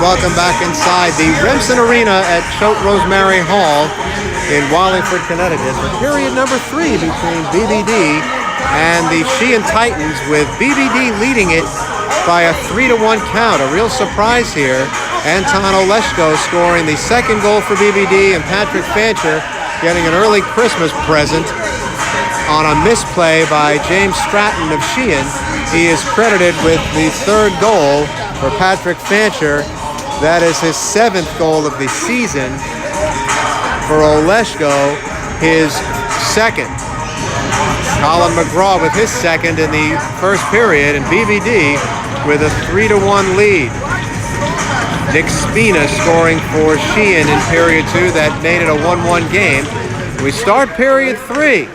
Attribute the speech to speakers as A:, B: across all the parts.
A: welcome back inside the Remsen Arena at Choate Rosemary Hall in Wallingford, Connecticut. For period number 3 between BBD and the Sheehan Titans, with BBD leading it by a 3-1 count. A real surprise here. Anton Oleshko scoring the second goal for BBD, and Patrick Fancher getting an early Christmas present on a misplay by James Stratton of Sheehan. He is credited with the third goal for Patrick Fancher. That is his 7th goal of the season. For Oleshko, his second. Colin McGraw with his second in the first period, and BBD with a 3-1 lead. Nick Spina scoring for Sheehan in period 2. That made it a 1-1 game. We start period 3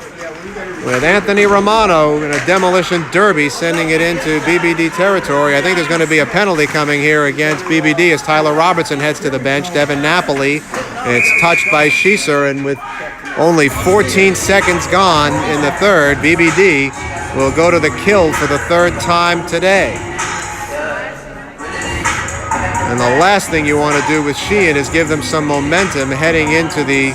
A: with Anthony Romano in a demolition derby, sending it into BBD territory. I think there's going to be a penalty coming here against BBD as Tyler Robertson heads to the bench. Devin Napoli, and it's touched by Sheeser, and with only 14 seconds gone in the third, BBD will go to the kill for the third time today. And the last thing you want to do with Sheehan is give them some momentum heading into the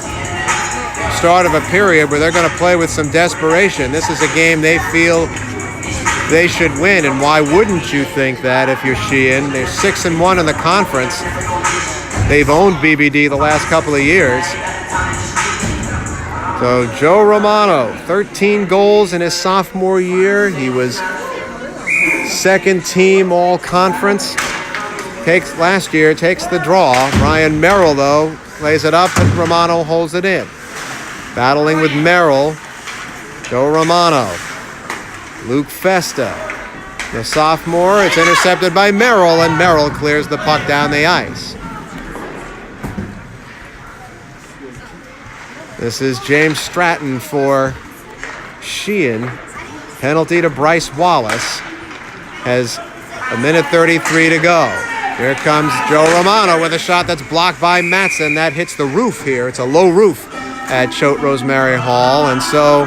A: start of a period where they're going to play with some desperation. This is a game they feel they should win, and why wouldn't you think that if you're Sheehan? They're 6-1 in the conference. They've owned BBD the last couple of years. So Joe Romano, 13 goals in his sophomore year. He was second team all-conference. Last year, takes the draw. Ryan Merrill, though, lays it up, and Romano holds it in. Battling with Merrill, Joe Romano. Luke Festa, the sophomore. It's intercepted by Merrill, and Merrill clears the puck down the ice. This is James Stratton for Sheehan. Penalty to Bryce Wallace. Has a minute 33 to go. Here comes Joe Romano with a shot that's blocked by Matson. That hits the roof here. It's a low roof at Choate Rosemary Hall, and so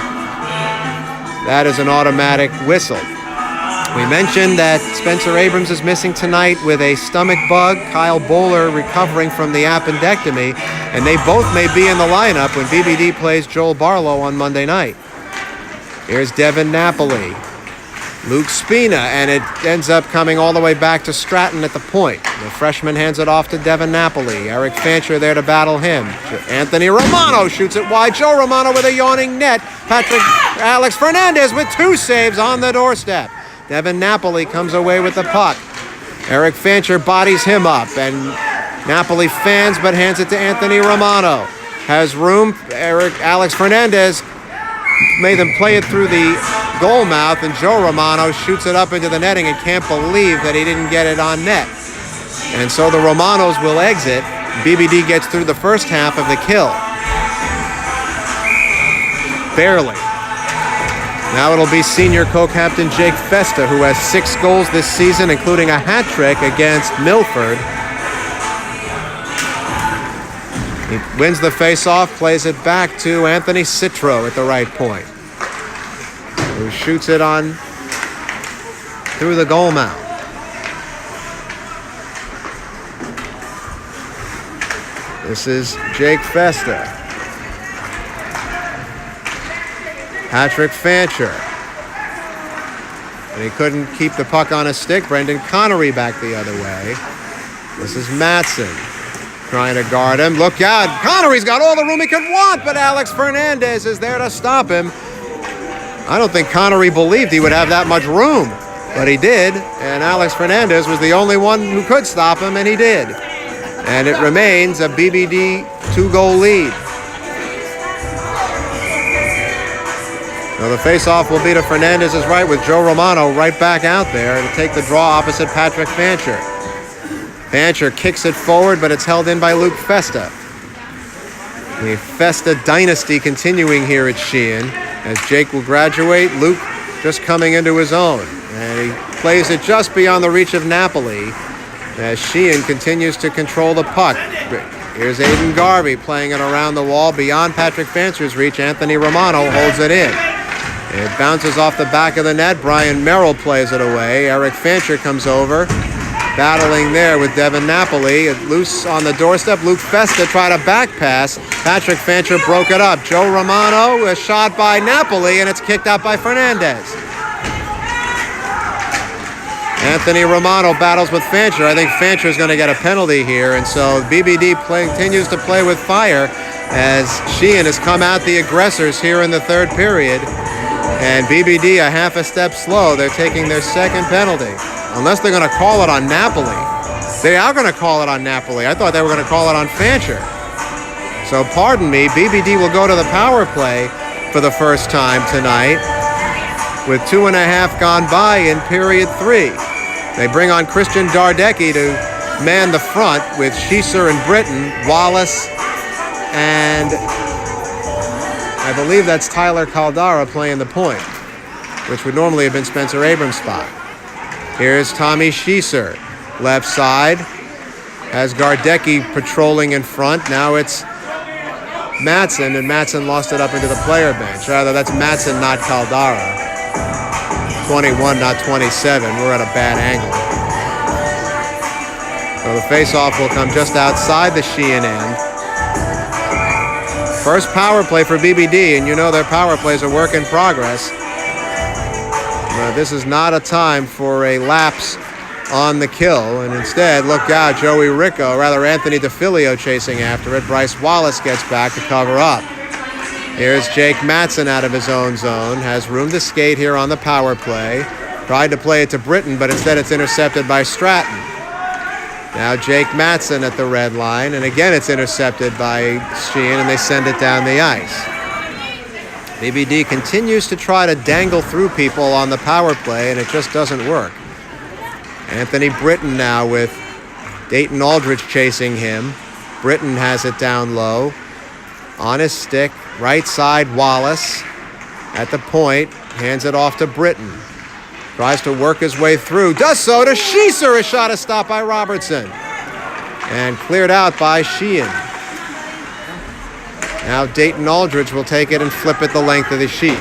A: that is an automatic whistle. We mentioned that Spencer Abrams is missing tonight with a stomach bug. Kyle Bowler recovering from the appendectomy, and they both may be in the lineup when BBD plays Joel Barlow on Monday night. Here's Devin Napoli. Luke Spina, and it ends up coming all the way back to Stratton at the point. The freshman hands it off to Devin Napoli. Eric Fancher there to battle him. Anthony Romano shoots it wide. Joe Romano with a yawning net. Alex Fernandez with 2 saves on the doorstep. Devin Napoli comes away with the puck. Eric Fancher bodies him up, and Napoli fans but hands it to Anthony Romano. Has room. Alex Fernandez made them play it through the goal mouth, and Joe Romano shoots it up into the netting and can't believe that he didn't get it on net. And so the Romanos will exit. BBD gets through the first half of the kill. Barely. Now it'll be senior co-captain Jake Festa, who has 6 goals this season, including a hat trick against Milford. He wins the face-off, plays it back to Anthony Citro at the right point, who shoots it on through the goal mouth. This is Jake Festa. Patrick Fancher. And he couldn't keep the puck on his stick. Brendan Connery back the other way. This is Matson trying to guard him. Look out. Connery's got all the room he could want, but Alex Fernandez is there to stop him. I don't think Connery believed he would have that much room, but he did, and Alex Fernandez was the only one who could stop him, and he did. And it remains a BBD 2-goal lead. Now the face-off will be to Fernandez's right, with Joe Romano right back out there to take the draw opposite Patrick Fancher. Fancher kicks it forward, but it's held in by Luke Festa. The Festa dynasty continuing here at Sheehan. As Jake will graduate, Luke just coming into his own. And he plays it just beyond the reach of Napoli as Sheehan continues to control the puck. Here's Aiden Garvey playing it around the wall beyond Patrick Fancher's reach. Anthony Romano holds it in. It bounces off the back of the net. Brian Merrill plays it away. Eric Fancher comes over. battling there with Devin Napoli. Loose on the doorstep. Luke Festa tried a back pass. Patrick Fancher broke it up. Joe Romano, a shot by Napoli, and it's kicked out by Fernandez. Anthony Romano battles with Fancher. I think Fancher is going to get a penalty here, and so BBD continues to play with fire as Sheehan has come out the aggressors here in the third period. And BBD a half a step slow. They're taking their second penalty. Unless they're going to call it on Napoli. They are going to call it on Napoli. I thought they were going to call it on Fancher. So pardon me, BBD will go to the power play for the first time tonight with 2.5 gone by in period 3. They bring on Christian Dardecki to man the front with Sheehan and Britton, Wallace, and I believe that's Tyler Caldara playing the point, which would normally have been Spencer Abrams' spot. Here's Tommy Sheehan, left side, has Gardecki patrolling in front. Now it's Matson, and Matson lost it up into the player bench. Rather, that's Matson, not Caldara. 21, not 27. We're at a bad angle. So the face-off will come just outside the Sheehan end. First power play for BBD, and you know their power plays are work in progress. This is not a time for a lapse on the kill, and instead, look out, Joey Ricco, rather Anthony DeFilio chasing after it. Bryce Wallace gets back to cover up. Here's Jake Matson out of his own zone, has room to skate here on the power play. Tried to play it to Britton, but instead it's intercepted by Stratton. Now Jake Matson at the red line, and again it's intercepted by Sheehan, and they send it down the ice. BBD continues to try to dangle through people on the power play, and it just doesn't work. Anthony Britton now with Dayton Aldridge chasing him. Britton has it down low. On his stick, right side, Wallace at the point, hands it off to Britton. Tries to work his way through, does so to Sheehan. A shot is stopped by Robertson and cleared out by Sheehan. Now Dayton Aldridge will take it and flip it the length of the sheet.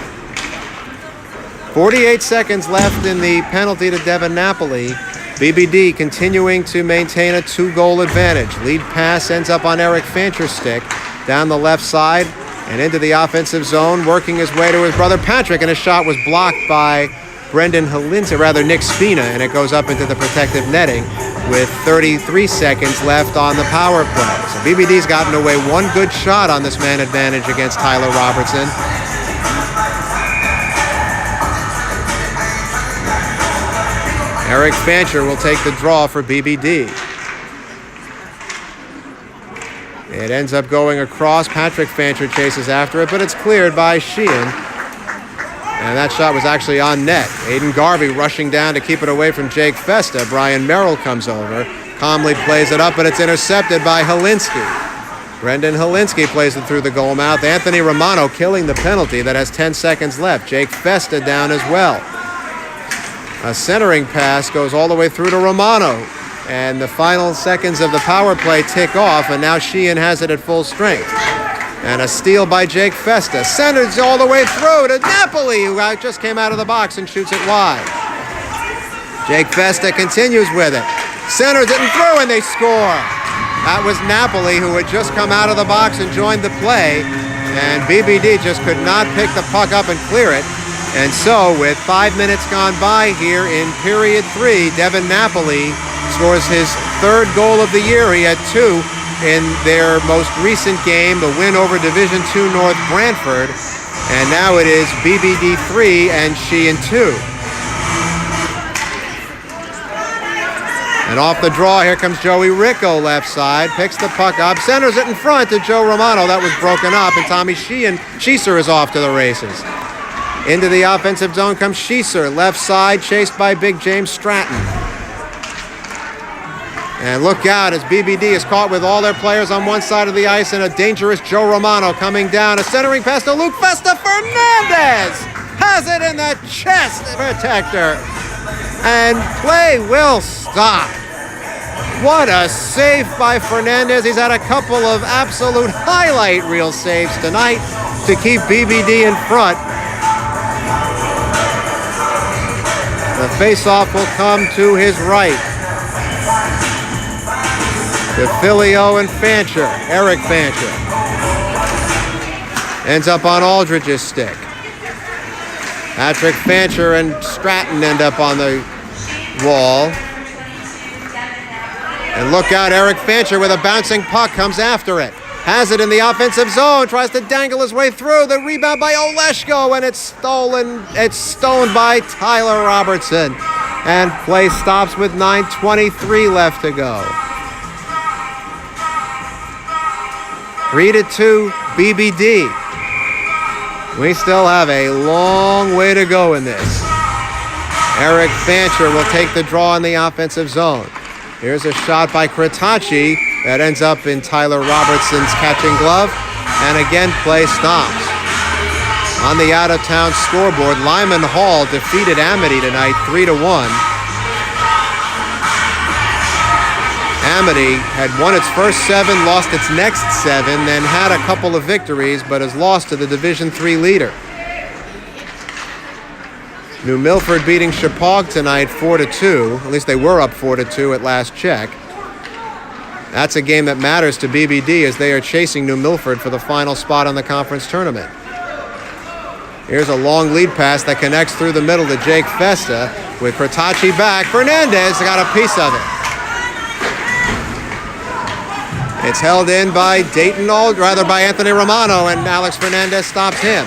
A: 48 seconds left in the penalty to Devin Napoli. BBD continuing to maintain a 2-goal advantage. Lead pass ends up on Eric Fancher's stick down the left side and into the offensive zone, working his way to his brother Patrick, and his shot was blocked by Nick Spina, and it goes up into the protective netting with 33 seconds left on the power play. So BBD's gotten away one good shot on this man advantage against Tyler Robertson. Eric Fancher will take the draw for BBD. It ends up going across. Patrick Fancher chases after it, but it's cleared by Sheehan. And that shot was actually on net. Aiden Garvey rushing down to keep it away from Jake Festa. Brian Merrill comes over, calmly plays it up, but it's intercepted by Helinski. Brendan Helinski plays it through the goal mouth. Anthony Romano killing the penalty that has 10 seconds left. Jake Festa down as well. A centering pass goes all the way through to Romano. And the final seconds of the power play tick off, and now Sheehan has it at full strength. And a steal by Jake Festa. Centers all the way through to Napoli, who just came out of the box and shoots it wide. Jake Festa continues with it. Centers it and through, and they score. That was Napoli, who had just come out of the box and joined the play. And BBD just could not pick the puck up and clear it. And so, with 5 minutes gone by here in period 3, Devin Napoli scores his third goal of the year. He had 2 in their most recent game, the win over Division II North Brantford. And now it is BBD 3 and Sheehan 2. And off the draw, here comes Joey Ricco left side, picks the puck up, centers it in front to Joe Romano. That was broken up, and Tommy Sheehan is off to the races. Into the offensive zone comes Sheehan, left side, chased by Big James Stratton. And look out as BBD is caught with all their players on one side of the ice, and a dangerous Joe Romano coming down. A centering pass to Luke Festa. Fernandez has it in the chest protector. And play will stop. What a save by Fernandez. He's had a couple of absolute highlight reel saves tonight to keep BBD in front. The faceoff will come to his right. DeFilio and Fancher. Eric Fancher. Ends up on Aldridge's stick. Patrick Fancher and Stratton end up on the wall. And look out, Eric Fancher with a bouncing puck comes after it. Has it in the offensive zone, tries to dangle his way through. The rebound by Oleshko, and it's stolen. It's stoned by Tyler Robertson. And play stops with 9:23 left to go. 3-2 BBD. We still have a long way to go in this. Eric Fancher will take the draw in the offensive zone. Here's a shot by Kratachi that ends up in Tyler Robertson's catching glove. And again, play stops. On the out-of-town scoreboard, Lyman Hall defeated Amity tonight 3-1. Amity had won its first 7, lost its next 7, then had a couple of victories, but has lost to the Division III leader. New Milford beating Chepaug tonight 4-2. At least they were up 4-2 at last check. That's a game that matters to BBD as they are chasing New Milford for the final spot on the conference tournament. Here's a long lead pass that connects through the middle to Jake Festa with Kratachi back. Fernandez got a piece of it. It's held in by by Anthony Romano, and Alex Fernandez stops him.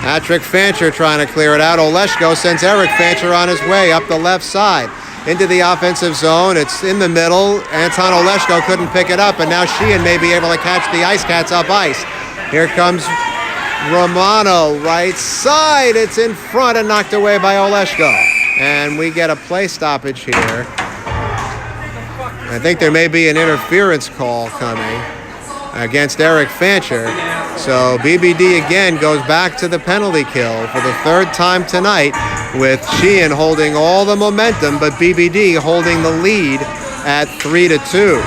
A: Patrick Fancher trying to clear it out. Oleshko sends Eric Fancher on his way up the left side. Into the offensive zone. It's in the middle. Anton Oleshko couldn't pick it up, and now Sheehan may be able to catch the Ice Cats up ice. Here comes Romano, right side. It's in front and knocked away by Oleshko. And we get a play stoppage here. I think there may be an interference call coming against Eric Fancher. So BBD again goes back to the penalty kill for the 3rd time tonight, with Sheehan holding all the momentum, but BBD holding the lead at 3-2.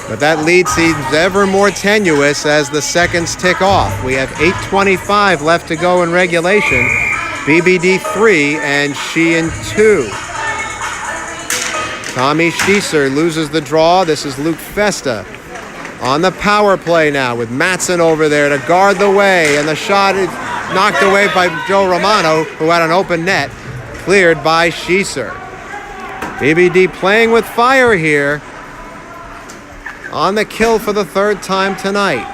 A: But that lead seems ever more tenuous as the seconds tick off. We have 8:25 left to go in regulation. BBD 3 and Sheehan 2. Tommy Schieser loses the draw. This is Luke Festa on the power play now with Matson over there to guard the way. And the shot is knocked away by Joe Romano, who had an open net, cleared by Schieser. BBD playing with fire here on the kill for the 3rd time tonight.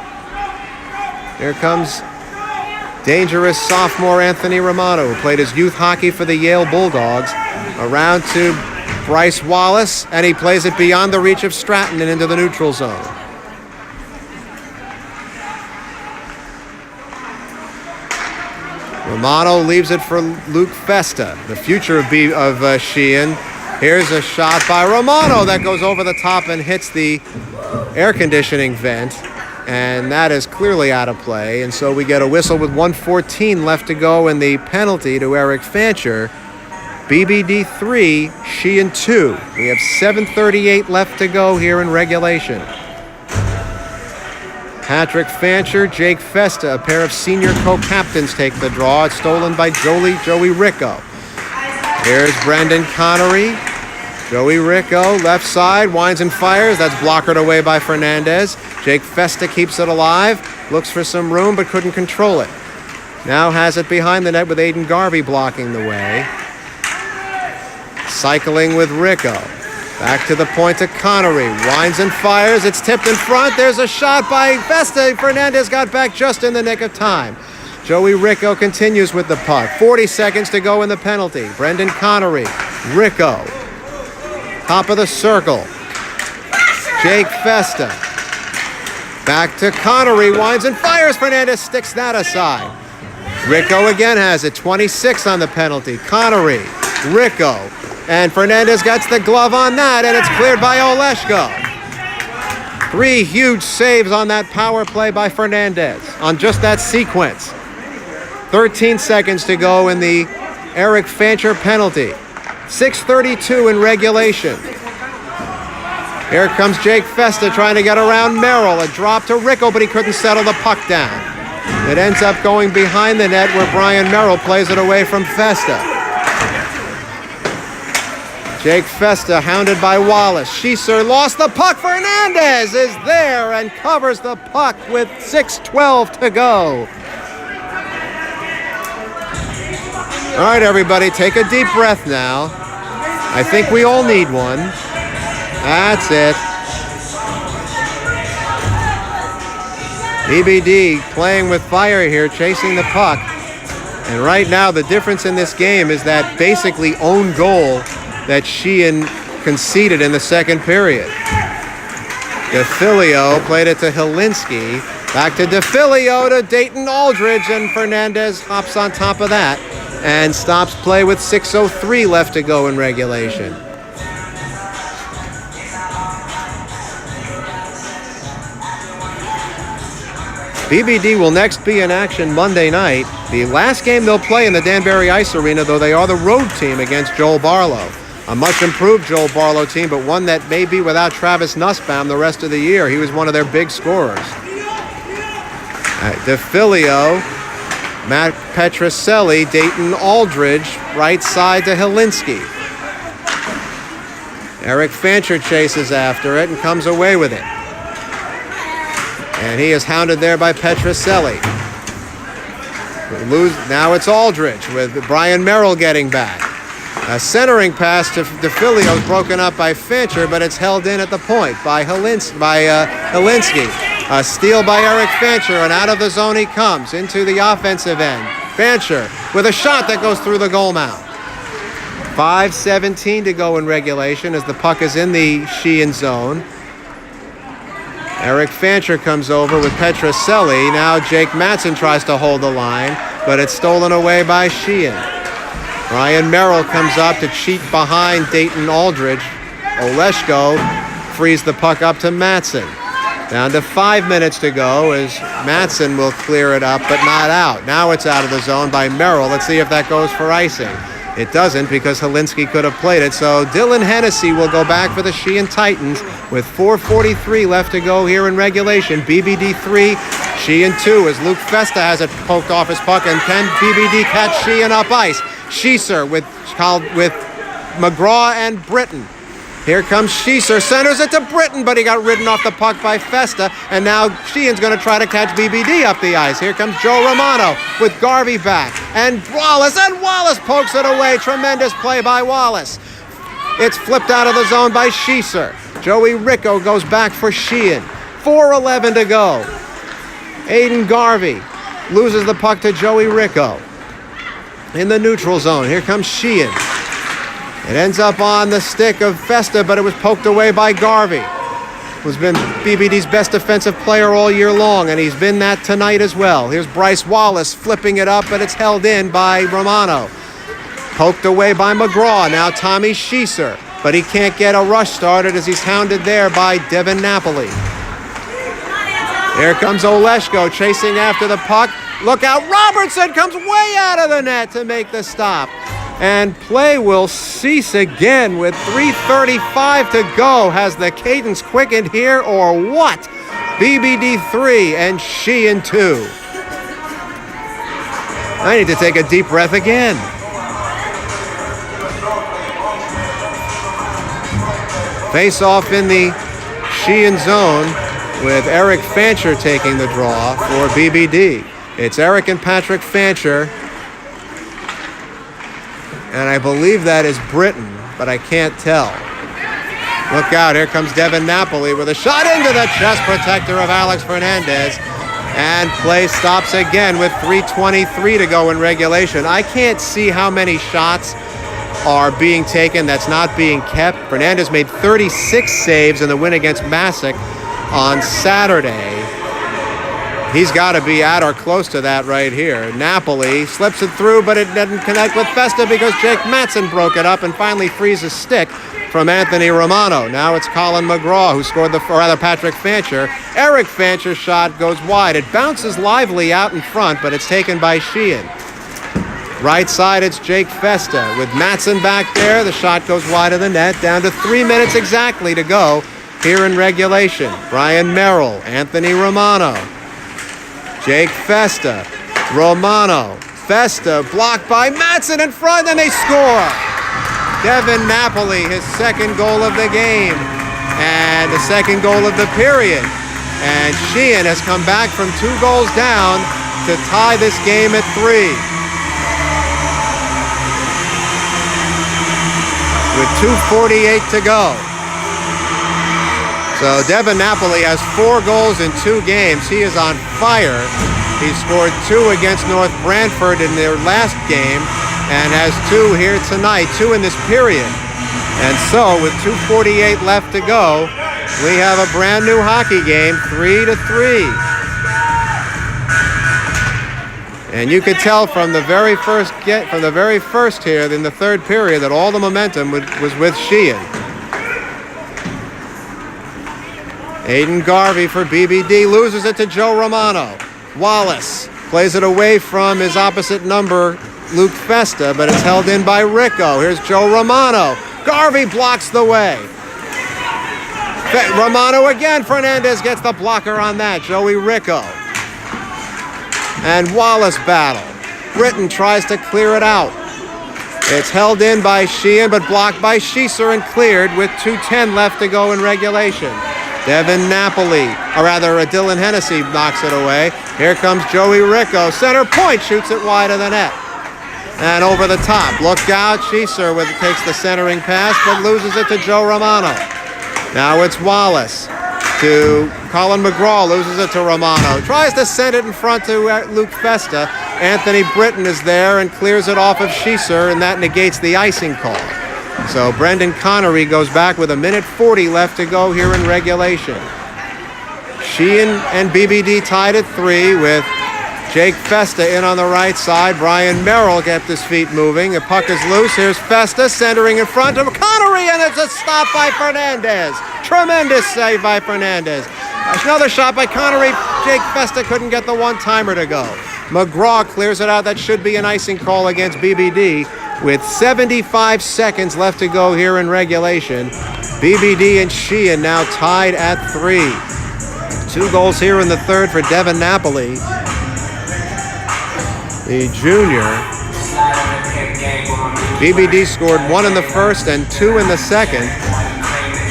A: Here comes dangerous sophomore Anthony Romano, who played his youth hockey for the Yale Bulldogs. Around to Bryce Wallace, and he plays it beyond the reach of Stratton and into the neutral zone. Romano leaves it for Luke Festa, the future of Sheehan. Here's a shot by Romano that goes over the top and hits the air conditioning vent, and that is clearly out of play. And so we get a whistle with 1:14 left to go and the penalty to Eric Fancher. BBD 3, Sheehan 2. We have 7:38 left to go here in regulation. Patrick Fancher, Jake Festa, a pair of senior co-captains take the draw. It's stolen by Joey Ricco. Here's Brendan Connery. Joey Ricco, left side, winds and fires. That's blockered away by Fernandez. Jake Festa keeps it alive, looks for some room but couldn't control it. Now has it behind the net with Aiden Garvey blocking the way. Cycling with Ricco. Back to the point to Connery. Winds and fires. It's tipped in front. There's a shot by Festa. Fernandez got back just in the nick of time. Joey Ricco continues with the puck. 40 seconds to go in the penalty. Brendan Connery. Ricco. Top of the circle. Jake Festa. Back to Connery. Winds and fires. Fernandez sticks that aside. Ricco again has it. 26 on the penalty. Connery. Ricco. And Fernandez gets the glove on that, and it's cleared by Oleshko. 3 huge saves on that power play by Fernandez on just that sequence. 13 seconds to go in the Eric Fancher penalty. 6:32 in regulation. Here comes Jake Festa trying to get around Merrill. A drop to Ricco, but he couldn't settle the puck down. It ends up going behind the net where Brian Merrill plays it away from Festa. Jake Festa hounded by Wallace. Sheehan lost the puck. Fernandez is there and covers the puck with 6:12 to go. All right, everybody, take a deep breath now. I think we all need one. That's it. BBD playing with fire here, chasing the puck. And right now, the difference in this game is that basically own goal that Sheehan conceded in the second period. DeFilio played it to Helinski. Back to DeFilio to Dayton Aldridge, and Fernandez hops on top of that and stops play with 6:03 left to go in regulation. BBD will next be in action Monday night. The last game they'll play in the Danbury Ice Arena, though they are the road team against Joel Barlow. A much improved Joel Barlow team, but one that may be without Travis Nussbaum the rest of the year. He was one of their big scorers. DeFilio, Matt Petroselli, Dayton Aldridge, right side to Helinski. Eric Fancher chases after it and comes away with it. And he is hounded there by Petroselli. Now it's Aldridge with Brian Merrill getting back. A centering pass to DeFilio is broken up by Fancher, but it's held in at the point by Helinski. A steal by Eric Fancher, and out of the zone he comes into the offensive end. Fancher with a shot that goes through the goal mount. 5:17 to go in regulation as the puck is in the Sheehan zone. Eric Fancher comes over with Petroselli. Now Jake Mattson tries to hold the line, but it's stolen away by Sheehan. Brian Merrill comes up to cheat behind Dayton Aldridge. Oleshko frees the puck up to Mattson. Down to 5 minutes to go as Mattson will clear it up, but not out. Now it's out of the zone by Merrill. Let's see if that goes for icing. It doesn't because Helinski could have played it. So Dylan Hennessy will go back for the Sheehan Titans with 4:43 left to go here in regulation. BBD 3, Sheehan 2 as Luke Festa has it poked off his puck. And can BBD catch Sheehan up ice? Sheehan with McGraw and Britton. Here comes Sheehan, centers it to Britton, but he got ridden off the puck by Festa, and now Sheehan's going to try to catch BBD up the ice. Here comes Joe Romano with Garvey back, and Wallace pokes it away. Tremendous play by Wallace. It's flipped out of the zone by Sheehan. Joey Ricco goes back for Sheehan. 4:11 to go. Aiden Garvey loses the puck to Joey Ricco. In the neutral zone, here comes Sheehan. It ends up on the stick of Festa, but it was poked away by Garvey, who's been BBD's best defensive player all year long, and he's been that tonight as well. Here's Bryce Wallace flipping it up, but it's held in by Romano. Poked away by McGraw. Now Tommy Sheehan, but he can't get a rush started as he's hounded there by Devin Napoli. Here comes Oleshko chasing after the puck. Look out, Robertson comes way out of the net to make the stop. And play will cease again with 3:35 to go. Has the cadence quickened here or what? BBD 3 and Sheehan 2. I need to take a deep breath again. Face off in the Sheehan zone with Eric Fancher taking the draw for BBD. It's Eric and Patrick Fancher. And I believe that is Britton, but I can't tell. Look out, here comes Devin Napoli with a shot into the chest protector of Alex Fernandez. And play stops again with 3:23 to go in regulation. I can't see how many shots are being taken that's not being kept. Fernandez made 36 saves in the win against Massac on Saturday. He's got to be at or close to that right here. Napoli slips it through, but it doesn't connect with Festa because Jake Mattson broke it up and finally frees a stick from Anthony Romano. Now it's Colin McGraw who scored Patrick Fancher. Eric Fancher's shot goes wide. It bounces lively out in front, but it's taken by Sheehan. Right side, it's Jake Festa with Mattson back there. The shot goes wide of the net. Down to 3 minutes exactly to go here in regulation. Brian Merrill, Anthony Romano. Jake Festa, Romano, Festa blocked by Mattson in front, and they score. Devin Napoli, his second goal of the game and the second goal of the period. And Sheehan has come back from 2 goals down to tie this game at 3. With 2:48 to go. So Devin Napoli has 4 goals in 2 games. He is on fire. He scored 2 against North Brantford in their last game and has 2 here tonight, 2 in this period. And so with 2:48 left to go, we have a brand new hockey game, 3-3. And you could tell from the very first here in the third period that all the momentum was with Sheehan. Aiden Garvey for BBD loses it to Joe Romano. Wallace plays it away from his opposite number, Luke Festa, but it's held in by Rico. Here's Joe Romano. Garvey blocks the way. Romano again. Fernandez gets the blocker on that. Joey Rico. And Wallace battle. Britton tries to clear it out. It's held in by Sheehan, but blocked by Sheeser and cleared with 2:10 left to go in regulation. Devin Napoli, or rather Dylan Hennessy knocks it away. Here comes Joey Rico. Center point, shoots it wide of the net. And over the top. Look out, Sheeser takes the centering pass, but loses it to Joe Romano. Now it's Wallace to Colin McGraw, loses it to Romano. Tries to send it in front to Luke Festa. Anthony Britton is there and clears it off of Sheeser, and that negates the icing call. So Brendan Connery goes back with 1:40 left to go here in regulation. Sheehan and BBD tied at 3 with Jake Festa in on the right side. Brian Merrill kept his feet moving. The puck is loose. Here's Festa centering in front of Connery, and it's a stop by Fernandez. Tremendous save by Fernandez. Another shot by Connery. Jake Festa couldn't get the one-timer to go. McGraw clears it out. That should be an icing call against BBD with 75 seconds left to go here in regulation. BBD and Sheehan now tied at 3. 2 goals here in the third for Devin Napoli, the junior. BBD scored 1 in the first and 2 in the second.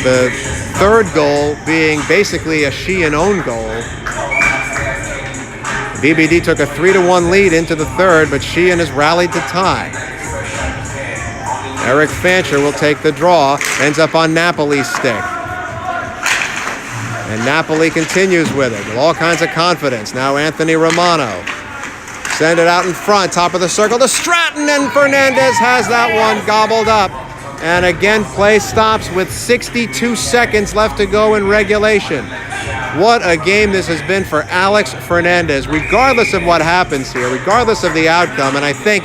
A: The third goal being basically a Sheehan own goal. BBD took a 3-1 lead into the third, but Sheehan has rallied to tie. Eric Fancher will take the draw, ends up on Napoli's stick. And Napoli continues with it with all kinds of confidence. Now Anthony Romano. Send it out in front, top of the circle to Stratton, and Fernandez has that one gobbled up. And again, play stops with 62 seconds left to go in regulation. What a game this has been for Alex Fernandez, regardless of what happens here, regardless of the outcome. And I think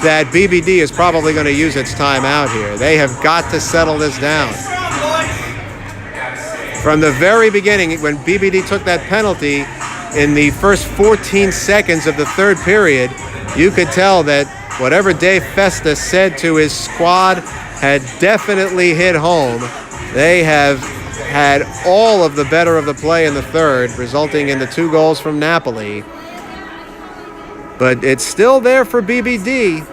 A: that BBD is probably going to use its time out here. They have got to settle this down. From the very beginning, when BBD took that penalty in the first 14 seconds of the third period, you could tell that whatever Dave Festa said to his squad had definitely hit home. They have had all of the better of the play in the third, resulting in the 2 goals from Napoli. But it's still there for BBD.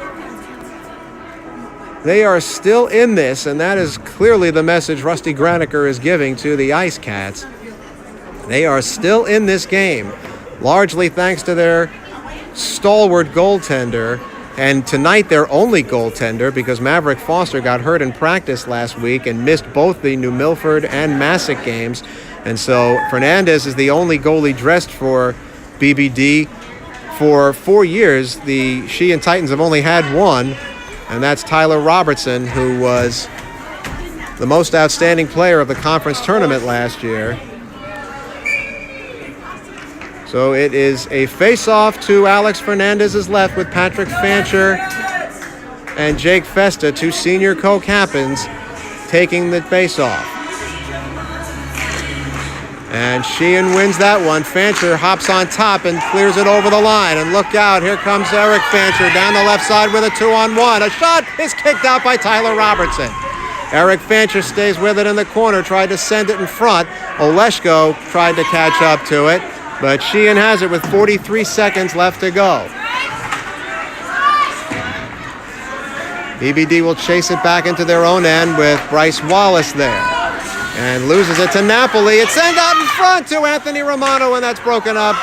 A: They are still in this, and that is clearly the message Rusty Graniker is giving to the Ice Cats. They are still in this game, largely thanks to their stalwart goaltender, and tonight their only goaltender, because Maverick Foster got hurt in practice last week and missed both the New Milford and Massac games. And so Fernandez is the only goalie dressed for BBD. For 4 years, the Sheehan Titans have only had one, and that's Tyler Robertson, who was the most outstanding player of the conference tournament last year. So it is a face-off to Alex Fernandez's left with Patrick Fancher and Jake Festa, 2 senior co-captains, taking the face-off. And Sheehan wins that one. Fancher hops on top and clears it over the line. And look out, here comes Eric Fancher down the left side with a 2-on-1. A shot is kicked out by Tyler Robertson. Eric Fancher stays with it in the corner, tried to send it in front. Oleshko tried to catch up to it, but Sheehan has it with 43 seconds left to go. BBD will chase it back into their own end with Bryce Wallace there. And loses it to Napoli. It's sent out in front to Anthony Romano, and that's broken up.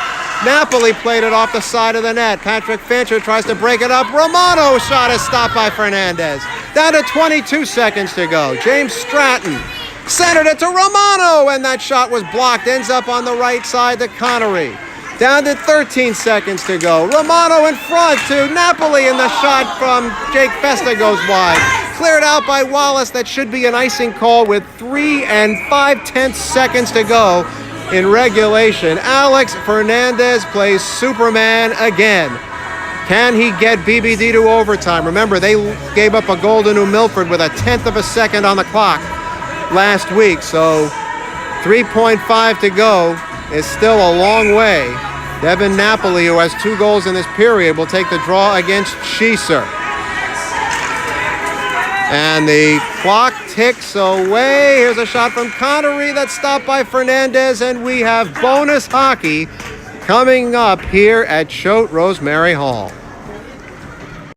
A: Napoli played it off the side of the net. Patrick Fincher tries to break it up. Romano's shot is stopped by Fernandez. Down to 22 seconds to go. James Stratton centered it to Romano, and that shot was blocked. Ends up on the right side to Connery. Down to 13 seconds to go. Romano in front to Napoli, and the shot from Jake Festa goes wide. Cleared out by Wallace. That should be an icing call with 3 5/10 seconds to go in regulation. Alex Fernandez plays Superman again. Can he get BBD to overtime? Remember, they gave up a goal to New Milford with a 1/10 of a second on the clock last week, so 3.5 to go is still a long way. Devin Napoli, who has 2 goals in this period, will take the draw against Sheehan. And the clock ticks away. Here's a shot from Connery that's stopped by Fernandez, and we have bonus hockey coming up here at Choate Rosemary Hall.